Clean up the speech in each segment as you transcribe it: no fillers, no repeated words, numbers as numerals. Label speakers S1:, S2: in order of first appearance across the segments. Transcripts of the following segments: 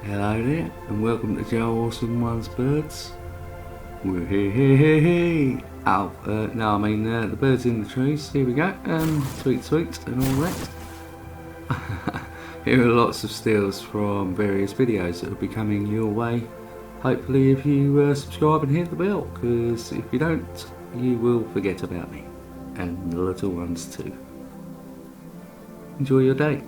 S1: Hello there, and welcome to JOE AWESOME1S BIRDS. We're here. Oh, no, I mean the birds in the trees. Here we go. Tweet and all that. Here are lots of stills from various videos that will be coming your way. Hopefully, if you subscribe and hit the bell, because if you don't, you will forget about me and the little ones too. Enjoy your day.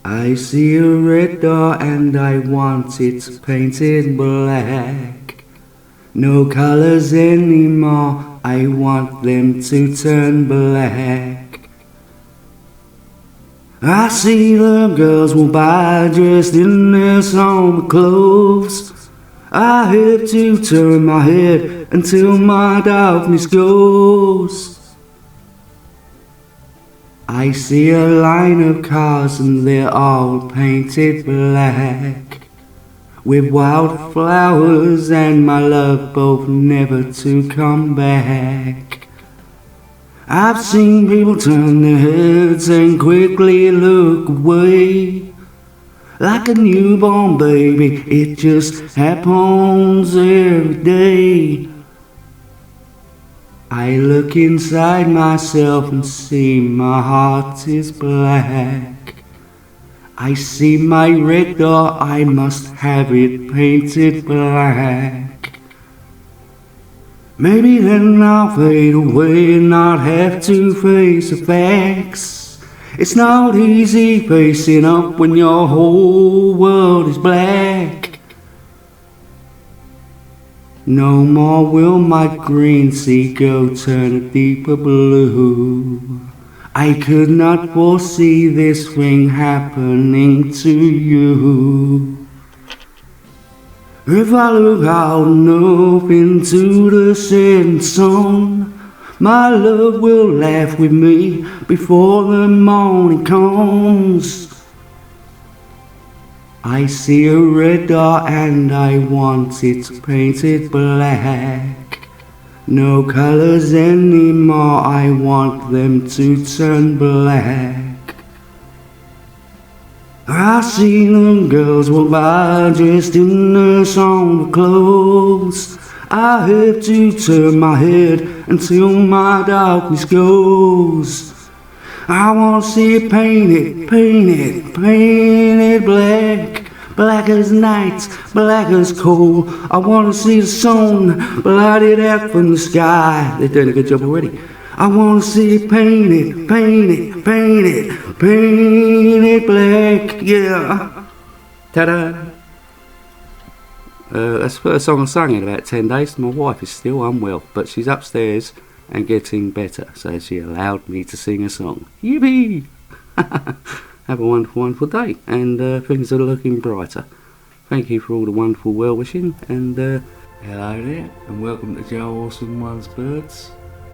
S1: I see a red door and I want it painted black. No colors anymore, I want them to turn black. I see the girls walk by dressed in their summer clothes. I have to turn my head until my darkness goes. I see a line of cars and they're all painted black, with wildflowers and my love both never to come back. I've seen people turn their heads and quickly look away. Like a newborn baby, it just happens every day. I look inside myself and see my heart is black. I see my red door, I must have it painted black. Maybe then I'll fade away and not have to face the facts. It's not easy facing up when your whole world is black. No more will my green sea go turn a deeper blue. I could not foresee this thing happening to you. If I look out enough into the setting sun, my love will laugh with me before the morning comes. I see a red door and I want it painted black. No colors anymore, I want them to turn black. I see the girls walk by dressed in their summer clothes. I have to turn my head until my darkness goes. I want to see it painted black. Black as night, black as coal. I want to see the sun blotted out from the sky. They're doing a good job already. I want to see it painted black, yeah. Ta-da! That's the first song I sung in about 10 days. My wife is still unwell, but she's upstairs and getting better, so she allowed me to sing a song. Yippee! Have a wonderful, wonderful day, and things are looking brighter. Thank you for all the wonderful well-wishing, and hello there, and welcome to JOE AWESOME1S BIRDS.